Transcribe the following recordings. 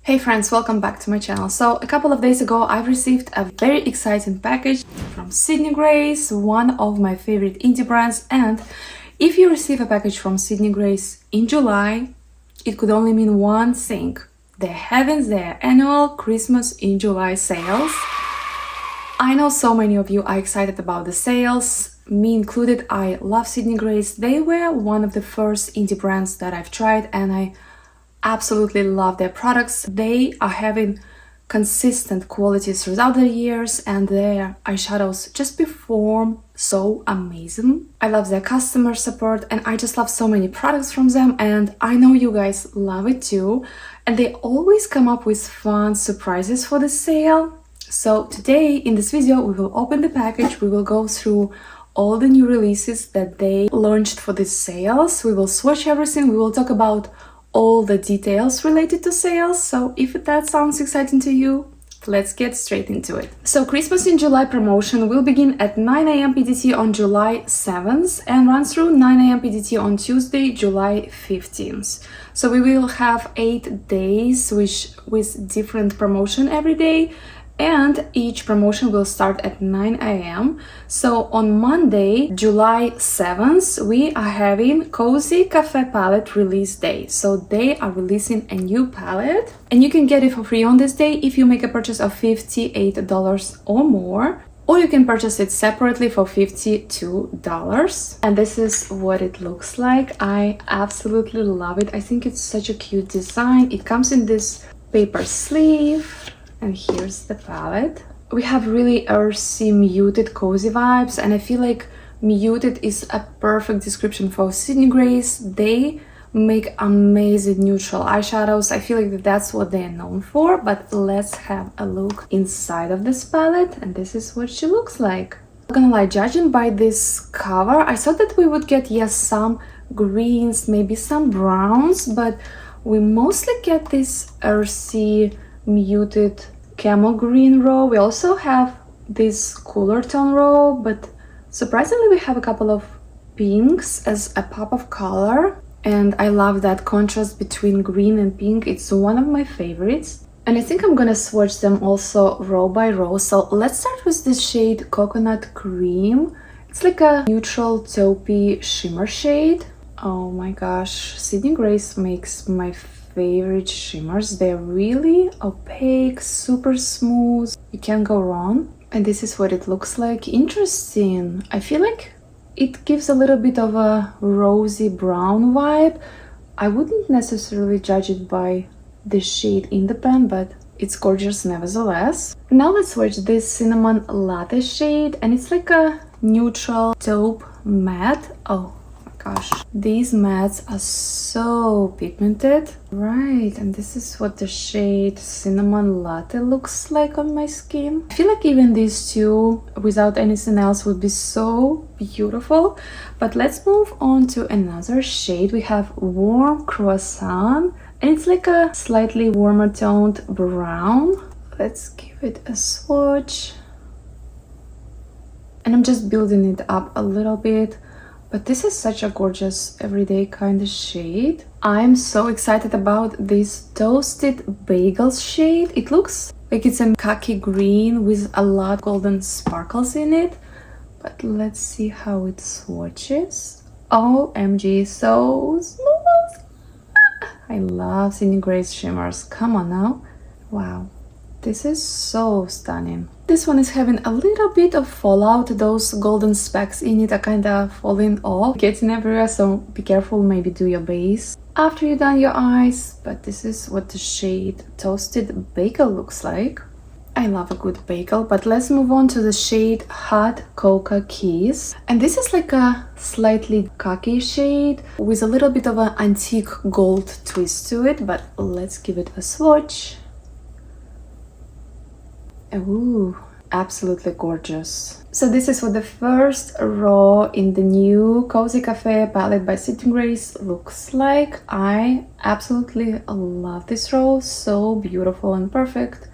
Hey friends, welcome back to my channel. So a couple of days ago I've received a very exciting package from Sydney Grace, one of my favorite indie brands, and if you receive a package from Sydney Grace in July, it could only mean one thing. They're having their annual Christmas in July sales. I know so many of you are excited about the sales, me included. I love Sydney Grace. They were one of the first indie brands that I've tried and I absolutely love their products. They are having consistent quality throughout the years and their eyeshadows just perform so amazing. I love their customer support and I just love so many products from them, and I know you guys love it too, and they always come up with fun surprises for the sale. So today in this video we will open the package, we will go through all the new releases that they launched for these sales, we will swatch everything, we will talk about all the details related to sales. So if that sounds exciting to you, let's get straight into it. So Christmas in July promotion will begin at 9 a.m. PDT on July 7th and run through 9 a.m. PDT on Tuesday, July 15th. So we will have 8 days with different promotion every day, and each promotion will start at 9 a.m. So on Monday, July 7th, we are having Cozy Cafe Palette release day. So they are releasing a new palette and you can get it for free on this day if you make a purchase of $58 or more, or you can purchase it separately for $52. And this is what it looks like. I absolutely love it. I think it's such a cute design. It comes in this paper sleeve. And here's the palette. We have really earthy, muted, cozy vibes, and I feel like muted is a perfect description for Sydney Grace. They make amazing neutral eyeshadows. I feel like that's what they're known for, but let's have a look inside of this palette, and this is what she looks like. I'm not gonna lie, judging by this cover, I thought that we would get, yes, some greens, maybe some browns, but we mostly get this earthy, muted camel green row. We also have this cooler tone row, but surprisingly we have a couple of pinks as a pop of color, and I love that contrast between green and pink. It's one of my favorites, and I think I'm gonna swatch them also row by row. So let's start with this shade Coconut Cream. It's like a neutral taupey shimmer shade. Oh my gosh, Sydney Grace makes my favorite shimmers. They're really opaque, super smooth, you can't go wrong. And this is what it looks like. Interesting. I feel like it gives a little bit of a rosy brown vibe. I wouldn't necessarily judge it by the shade in the pan, but it's gorgeous nevertheless. Now let's swatch this Cinnamon Latte shade, and it's like a neutral taupe matte. Oh gosh, these mattes are so pigmented. Right, and this is what the shade Cinnamon Latte looks like on my skin. I feel like even these two without anything else would be so beautiful. But let's move on to another shade. We have Warm Croissant, and it's like a slightly warmer toned brown. Let's give it a swatch. And I'm just building it up a little bit. But this is such a gorgeous everyday kind of shade. I'm so excited about this Toasted Bagel shade. It looks like it's a khaki green with a lot of golden sparkles in it. But let's see how it swatches. OMG, so smooth! I love Sydney Grace shimmers. Come on now. Wow. This is so stunning. This one is having a little bit of fallout. Those golden specks in it are kind of falling off, getting everywhere, so be careful, maybe do your base after you've done your eyes. But this is what the shade Toasted Bagel looks like. I love a good bagel. But let's move on to the shade Hot Cocoa Kiss. And this is like a slightly khaki shade with a little bit of an antique gold twist to it, but let's give it a swatch. Ooh, absolutely gorgeous. So this is what the first row in the new Cozy Cafe palette by Sydney Grace looks like. I absolutely love this row, so beautiful and perfect.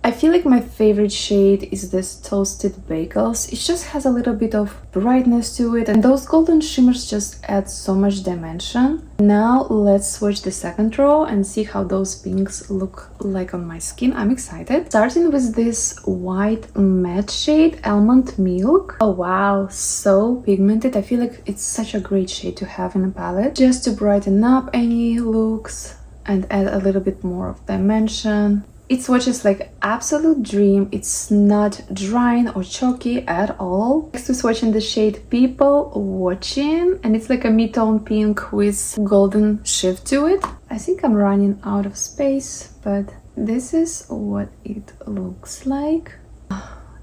I feel like my favorite shade is this Toasted Bagels. It just has a little bit of brightness to it, and those golden shimmers just add so much dimension. Now let's swatch the second row and see how those pinks look like on my skin. I'm excited. Starting with this white matte shade, Almond Milk. Oh wow, so pigmented. I feel like it's such a great shade to have in a palette, just to brighten up any looks and add a little bit more of dimension. It swatches like absolute dream. It's not drying or chalky at all. Next to swatching the shade People Watching, and it's like a mid-tone pink with golden shift to it. I think I'm running out of space, but this is what it looks like.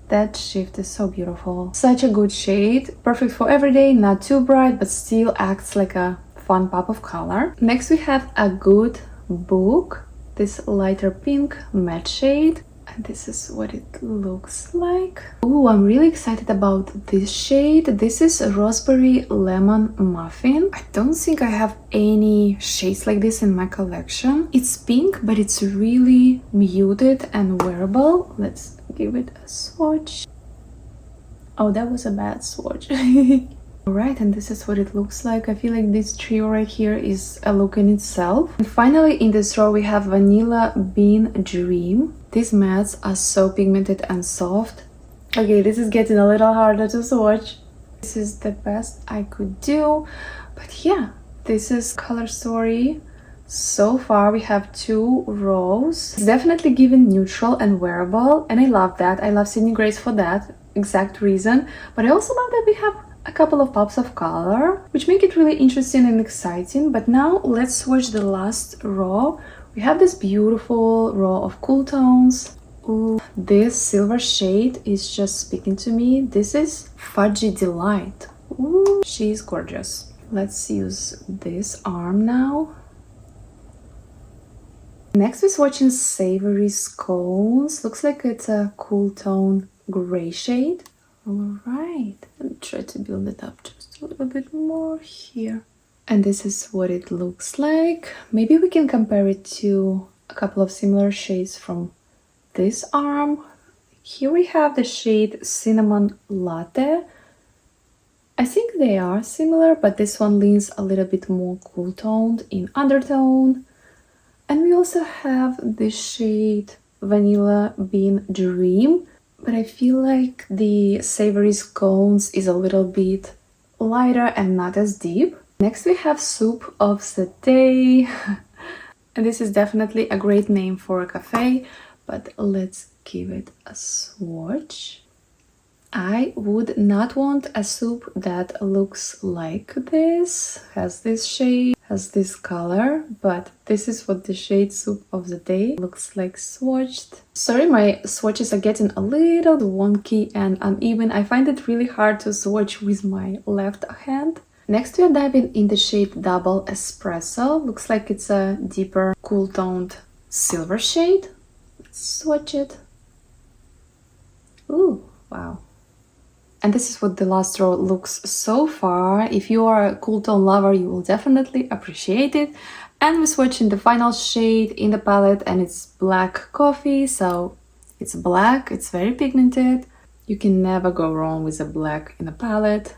That shift is so beautiful. Such a good shade. Perfect for everyday, not too bright, but still acts like a fun pop of color. Next we have A Good Book. This lighter pink matte shade, and this is what it looks like. Oh, I'm really excited about this shade. This is Raspberry Lemon Muffin. I don't think I have any shades like this in my collection. It's pink, but it's really muted and wearable. Let's give it a swatch. Oh, that was a bad swatch. Alright, and this is what it looks like. I feel like this trio right here is a look in itself. And finally, in this row, we have Vanilla Bean Dream. These mattes are so pigmented and soft. Okay, this is getting a little harder to swatch. This is the best I could do. But yeah, this is Color Story. So far, we have 2 rows. It's definitely given neutral and wearable, and I love that. I love Sydney Grace for that exact reason. But I also love that we have a couple of pops of color, which make it really interesting and exciting. But now let's swatch the last row. We have this beautiful row of cool tones. Ooh, this silver shade is just speaking to me. This is Fudgy Delight. Ooh, she's gorgeous. Let's use this arm now. Next we're swatching Savory Scones. Looks like it's a cool tone gray shade. Alright, let me try to build it up just a little bit more here. And this is what it looks like. Maybe we can compare it to a couple of similar shades from this arm. Here we have the shade Cinnamon Latte. I think they are similar, but this one leans a little bit more cool toned in undertone. And we also have the shade Vanilla Bean Dream. But I feel like the Savory Scones is a little bit lighter and not as deep. Next we have Soup of the Day. And this is definitely a great name for a cafe, but let's give it a swatch. I would not want a soup that looks like this, has this shade, has this color, but this is what the shade Soup of the Day looks like swatched. Sorry, my swatches are getting a little wonky and uneven. I find it really hard to swatch with my left hand. Next we are diving in the shade Double Espresso. Looks like it's a deeper, cool-toned silver shade. Let's swatch it. Ooh, wow. And this is what the last row looks so far. If you are a cool tone lover, you will definitely appreciate it. And we're swatching the final shade in the palette, and it's Black Coffee. So it's black, it's very pigmented. You can never go wrong with a black in a palette.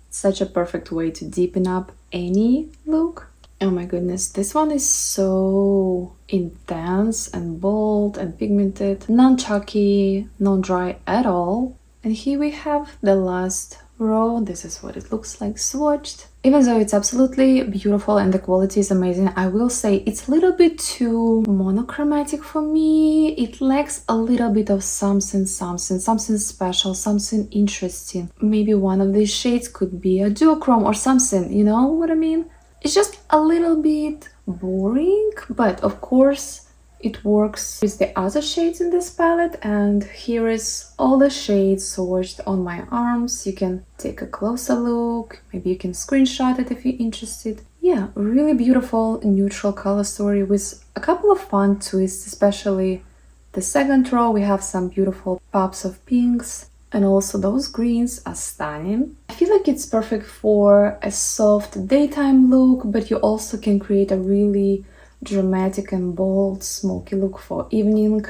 It's such a perfect way to deepen up any look. Oh my goodness, this one is so intense and bold and pigmented. Non-chalky, non-dry at all. And here we have the last row. This is what it looks like swatched. Even though it's absolutely beautiful and the quality is amazing, I will say it's a little bit too monochromatic for me. It lacks a little bit of something special, something interesting. Maybe one of these shades could be a duochrome or something, you know what I mean? It's just a little bit boring, but of course it works with the other shades in this palette. And here is all the shades swatched on my arms. You can take a closer look, maybe you can screenshot it if you're interested. Yeah, really beautiful neutral color story with a couple of fun twists, especially the second row. We have some beautiful pops of pinks, and also those greens are stunning. I feel like it's perfect for a soft daytime look, but you also can create a really dramatic and bold smoky look for evening.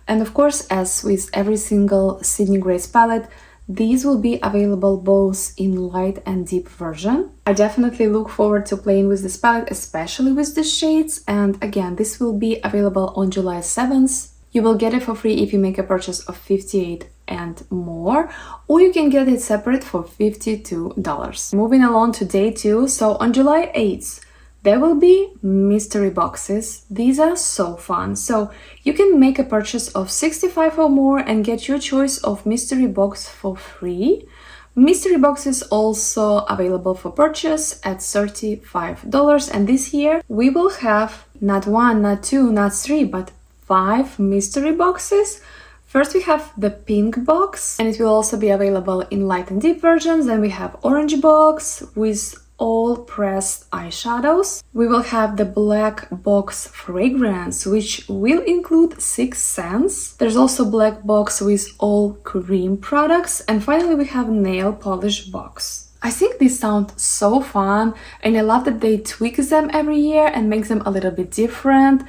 And of course, as with every single Sydney Grace palette, these will be available both in light and deep version. I definitely look forward to playing with this palette, especially with the shades. And again, this will be available on July 7th. You will get it for free if you make a purchase of $58 and more, or you can get it separate for $52. Moving along to day 2, so on July 8th, there will be mystery boxes. These are so fun. So you can make a purchase of $65 or more and get your choice of mystery box for free. Mystery box is also available for purchase at $35. And this year we will have not 1, not 2, not 3, but 5 mystery boxes. First we have the pink box, and it will also be available in light and deep versions. Then we have orange box with all pressed eyeshadows. We will have the black box fragrance, which will include 6 scents. There's also black box with all cream products. And finally we have nail polish box. I think these sound so fun, and I love that they tweak them every year and make them a little bit different.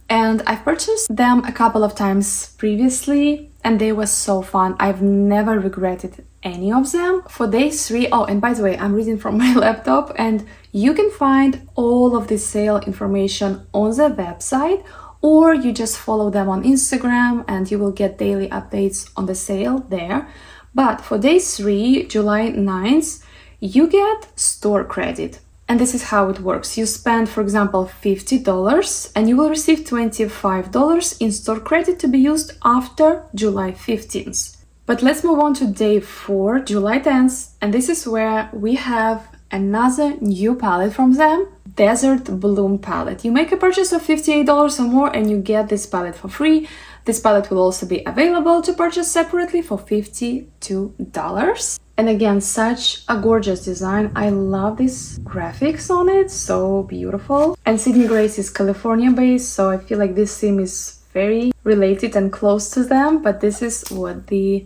And I've purchased them a couple of times previously, and they were so fun. I've never regretted any of them. For day 3, oh, and by the way, I'm reading from my laptop, and you can find all of the sale information on the website, or you just follow them on Instagram and you will get daily updates on the sale there. But for day 3, July 9th, you get store credit. And this is how it works. You spend, for example, $50 and you will receive $25 in store credit to be used after July 15th. But let's move on to day 4, July 10th, and this is where we have another new palette from them, Desert Bloom palette. You make a purchase of $58 or more and you get this palette for free. This palette will also be available to purchase separately for $52. And again, such a gorgeous design. I love these graphics on it, so beautiful. And Sydney Grace is California based, so I feel like this theme is very related and close to them. But this is what the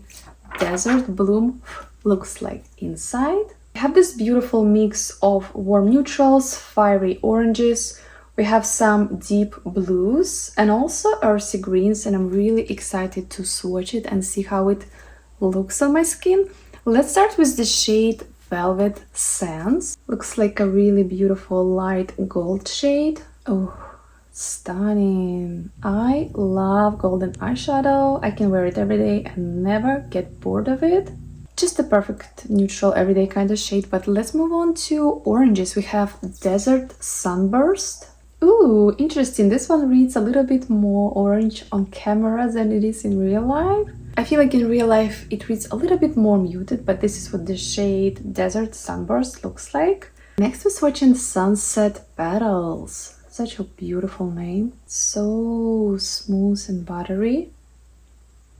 Desert Bloom looks like inside. We have this beautiful mix of warm neutrals, fiery oranges. We have some deep blues and also earthy greens, and I'm really excited to swatch it and see how it looks on my skin. Let's start with the shade Velvet Sands. Looks like a really beautiful light gold shade. Oh, stunning. I love golden eyeshadow. I can wear it every day and never get bored of it. Just a perfect neutral everyday kind of shade. But let's move on to oranges. We have Desert Sunburst. Ooh, interesting. This one reads a little bit more orange on camera than it is in real life. I feel like in real life it reads a little bit more muted, but this is what the shade Desert Sunburst looks like. Next we're swatching Sunset Petals. Such a beautiful name. So smooth and buttery.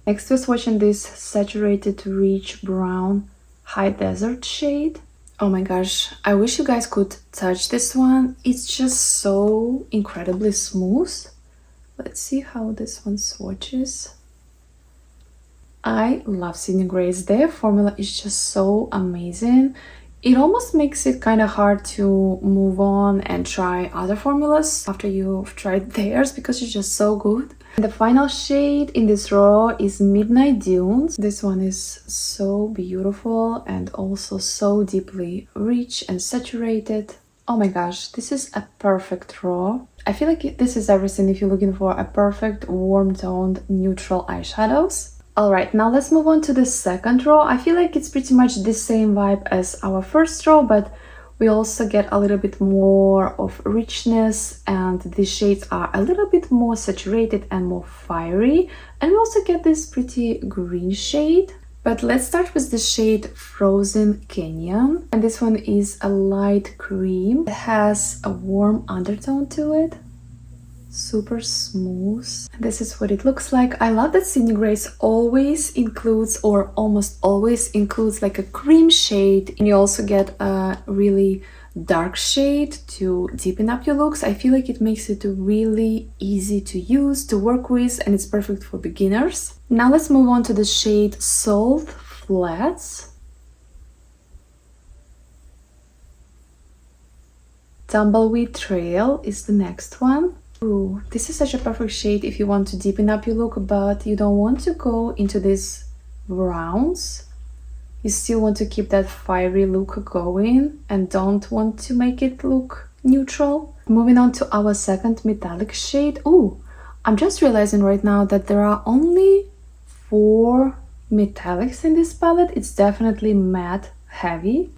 Next we're swatching this Saturated Rich Brown High Desert shade. Oh my gosh, I wish you guys could touch this one. It's just so incredibly smooth. Let's see how this one swatches. I love Sydney Grace. Their formula is just so amazing. It almost makes it kind of hard to move on and try other formulas after you've tried theirs because it's just so good. And the final shade in this row is Midnight Dunes. This one is so beautiful and also so deeply rich and saturated. Oh my gosh, this is a perfect row. I feel like this is everything if you're looking for a perfect warm-toned neutral eyeshadows. Alright, now let's move on to the second row. I feel like it's pretty much the same vibe as our first row, but we also get a little bit more of richness, and the shades are a little bit more saturated and more fiery. And we also get this pretty green shade. But let's start with the shade Frozen Canyon. And this one is a light cream. It has a warm undertone to it. Super smooth. This is what it looks like. I love that Sydney Grace always includes, or almost always includes, like a cream shade, and you also get a really dark shade to deepen up your looks. I feel like it makes it really easy to use, to work with, and it's perfect for beginners. Now let's move on to the shade Salt Flats. Tumbleweed Trail is the next one. Ooh, this is such a perfect shade if you want to deepen up your look, but you don't want to go into these browns. You still want to keep that fiery look going and don't want to make it look neutral. Moving on to our second metallic shade. Ooh, I'm just realizing right now that there are only 4 metallics in this palette. It's definitely matte heavy.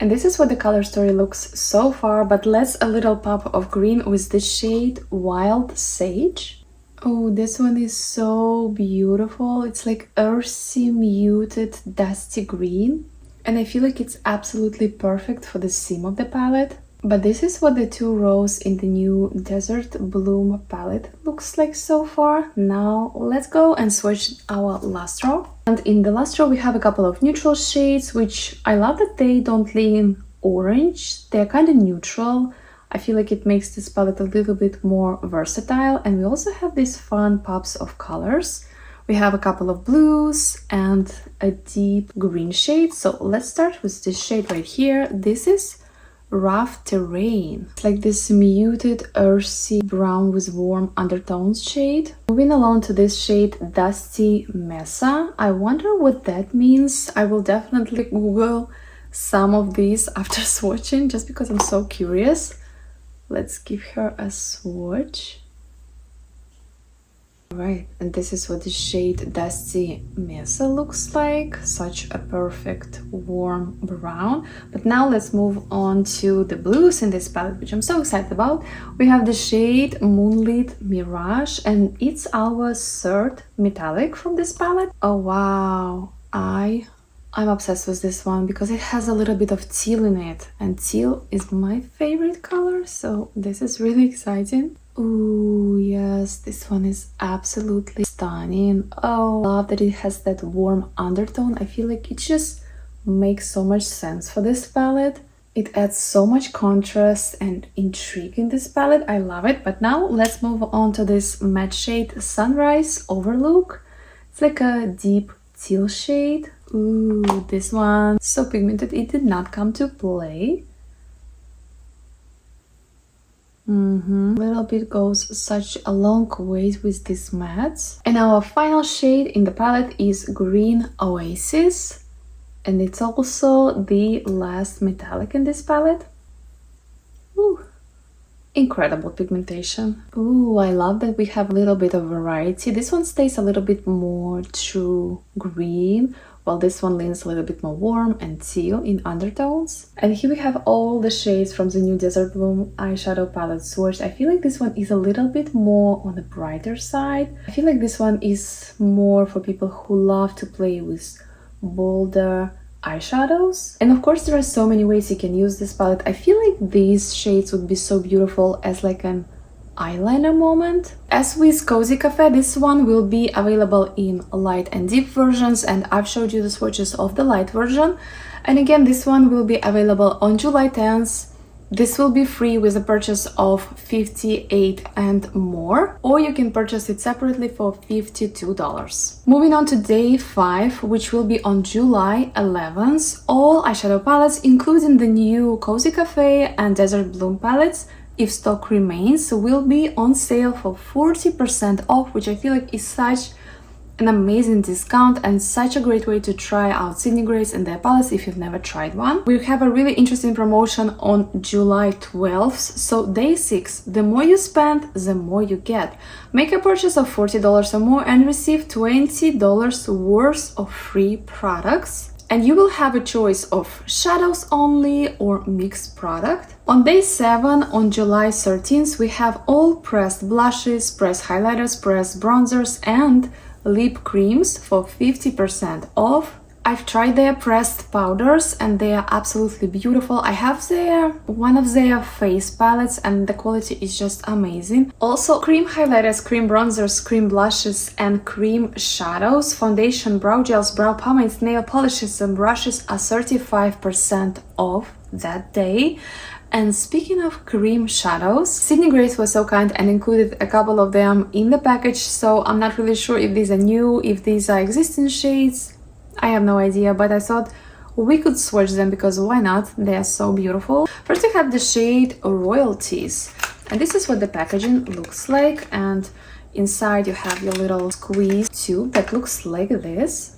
And this is what the color story looks so far, but let's a little pop of green with the shade Wild Sage. Oh, this one is so beautiful. It's like earthy, muted, dusty green. And I feel like it's absolutely perfect for the theme of the palette. But this is what the 2 rows in the new Desert Bloom palette looks like so far. Now let's go and swatch our last row. And in the last row we have a couple of neutral shades, which I love that they don't lean orange. They're kind of neutral. I feel like it makes this palette a little bit more versatile. And we also have these fun pops of colors. We have a couple of blues and a deep green shade. So let's start with this shade right here. This is Rough Terrain. It's like this muted earthy brown with warm undertones shade. Moving along to this shade Dusty Mesa. I wonder what that means. I will definitely Google some of these after swatching just because I'm so curious. Let's give her a swatch. Right, and this is what the shade Dusty Mesa looks like. Such a perfect warm brown. But now let's move on to the blues in this palette, which I'm so excited about. We have the shade Moonlit Mirage, and it's our 3rd metallic from this palette. Oh wow, I'm obsessed with this one because it has a little bit of teal in it, and teal is my favorite color, so this is really exciting. Ooh, yes, this one is absolutely stunning. Oh, I love that it has that warm undertone. I feel like it just makes so much sense for this palette. It adds so much contrast and intrigue in this palette. I love it. But now let's move on to this matte shade Sunrise Overlook. It's like a deep teal shade. Ooh, this one, so pigmented, it did not come to play. Little bit goes such a long way with these mattes. And our final shade in the palette is Green Oasis. And it's also the last metallic in this palette. Ooh, incredible pigmentation. Ooh, I love that we have a little bit of variety. This one stays a little bit more true green, while this one leans a little bit more warm and teal in undertones. And here we have all the shades from the new Desert Bloom eyeshadow palette swatch. I feel like this one is a little bit more on the brighter side. I feel like this one is more for people who love to play with bolder eyeshadows. And of course there are so many ways you can use this palette. I feel like these shades would be so beautiful as like an eyeliner moment. As with Cozy Cafe, this one will be available in light and deep versions, and I've showed you the swatches of the light version. And again, this one will be available on July 10th. This will be free with a purchase of $58 and more, or you can purchase it separately for $52. Moving on to day 5, which will be on July 11th. All eyeshadow palettes, including the new Cozy Cafe and Desert Bloom palettes, if stock remains, will be on sale for 40% off, which I feel like is such an amazing discount and such a great way to try out Sydney Grace and their palettes if you've never tried one. We have a really interesting promotion on July 12th, so day 6, the more you spend, the more you get. Make a purchase of $40 or more and receive $20 worth of free products. And you will have a choice of shadows only or mixed product. On day 7, on July 13th, we have all pressed blushes, pressed highlighters, pressed bronzers, and lip creams for 50% off. I've tried their pressed powders and they are absolutely beautiful. I have one of their face palettes and the quality is just amazing. Also, cream highlighters, cream bronzers, cream blushes, and cream shadows, foundation, brow gels, brow pomades, nail polishes, and brushes are 35% off that day. And speaking of cream shadows, Sydney Grace was so kind and included a couple of them in the package, so I'm not really sure if these are new, if these are existing shades. I have no idea, but I thought we could swatch them because why not? They are so beautiful. First we have the shade Royalties, and this is what the packaging looks like, and inside you have your little squeeze tube that looks like this.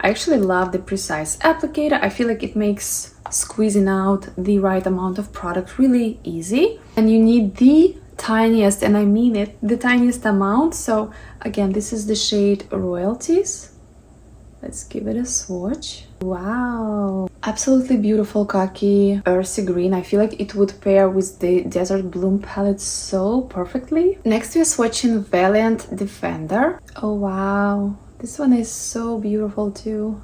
I actually love the precise applicator. I feel like it makes squeezing out the right amount of product really easy, and you need the tiniest, and I mean it, the tiniest amount. So again, this is the shade Royalties. Let's give it a swatch. Wow, absolutely beautiful khaki earthy green. I feel like it would pair with the Desert Bloom palette so perfectly. Next we are swatching Valiant Defender. Oh wow, this one is so beautiful too.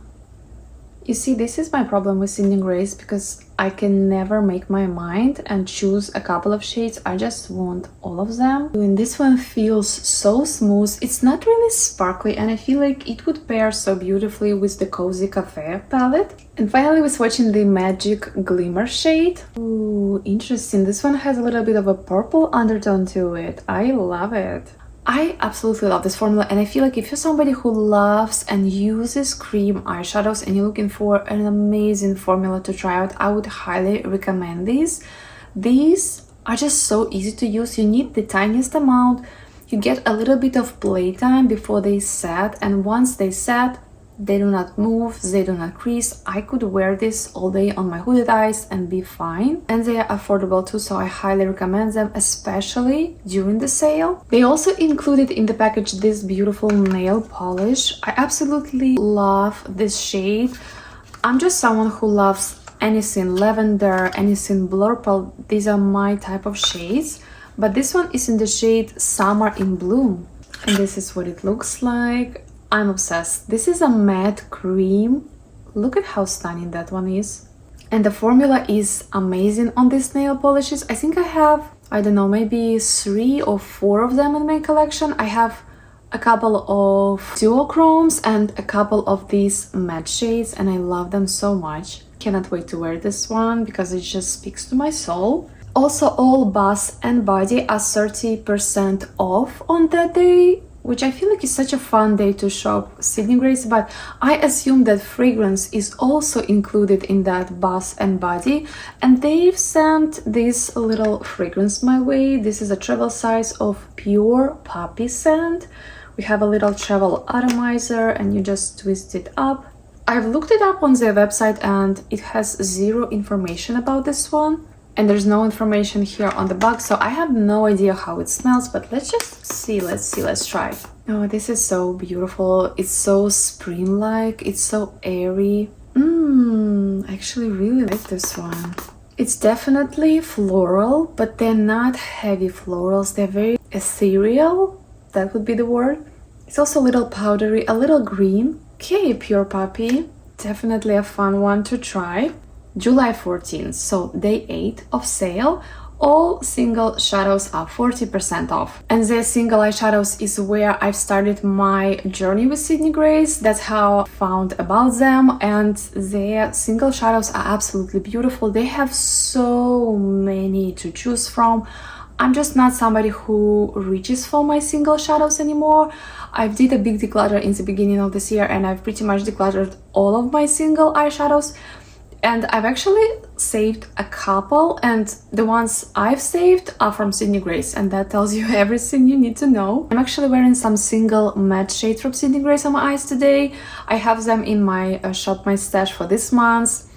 You see, this is my problem with Sydney Grace, because I can never make my mind and choose a couple of shades. I just want all of them. And this one feels so smooth. It's not really sparkly, and I feel like it would pair so beautifully with the Cozy Cafe palette. And finally, we're swatching the Magic Glimmer shade. Ooh, interesting. This one has a little bit of a purple undertone to it. I love it. I absolutely love this formula, and I feel like if you're somebody who loves and uses cream eyeshadows and you're looking for an amazing formula to try out, I would highly recommend these. These are just so easy to use. You need the tiniest amount. You get a little bit of playtime before they set, and once they set, they do not move, they do not crease. I could wear this all day on my hooded eyes and be fine. And they are affordable too, so I highly recommend them, especially during the sale. They also included in the package this beautiful nail polish. I absolutely love this shade. I'm just someone who loves anything lavender, anything blurple. These are my type of shades. But this one is in the shade Summer in Bloom. And this is what it looks like. I'm obsessed. This is a matte cream. Look at how stunning that one is. And the formula is amazing on these nail polishes. I think I have, I don't know, maybe 3 or 4 of them in my collection. I have a couple of duochromes and a couple of these matte shades, and I love them so much. Cannot wait to wear this one because it just speaks to my soul. Also, all Bath and Body are 30% off on that day, which I feel like is such a fun day to shop Sydney Grace, but I assume that fragrance is also included in that Bath and Body, and they've sent this little fragrance my way. This is a travel size of Pure Poppy scent. We have a little travel atomizer, and you just twist it up. I've looked it up on their website and it has 0 information about this one. And there's no information here on the box, so I have no idea how it smells, but let's just see, let's try. Oh, this is so beautiful. It's so spring-like, it's so airy. I actually really like this one. It's definitely floral, but they're not heavy florals. They're very ethereal, that would be the word. It's also a little powdery, a little green. Okay, Pure Poppy, definitely a fun one to try. July 14th, so day 8 of sale. All single shadows are 40% off. And the single eyeshadows is where I've started my journey with Sydney Grace. That's how I found about them, and their single shadows are absolutely beautiful. They have so many to choose from. I'm just not somebody who reaches for my single shadows anymore. I did a big declutter in the beginning of this year, and I've pretty much decluttered all of my single eyeshadows. And I've actually saved a couple, and the ones I've saved are from Sydney Grace, and that tells you everything you need to know. I'm actually wearing some single matte shades from Sydney Grace on my eyes today. I have them in my Shop My Stash for this month.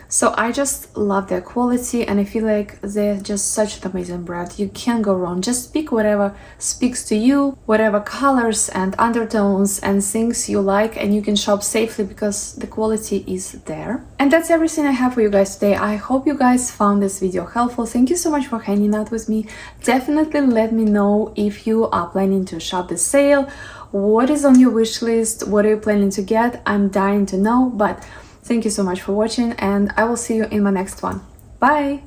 So I just love their quality, and I feel like they're just such an amazing brand. You can't go wrong. Just pick whatever speaks to you, whatever colors and undertones and things you like, and you can shop safely because the quality is there. And that's everything I have for you guys today. I hope you guys found this video helpful. Thank you so much for hanging out with me. Definitely let me know if you are planning to shop the sale. What is on your wish list? What are you planning to get? I'm dying to know, but thank you so much for watching, and I will see you in my next one. Bye!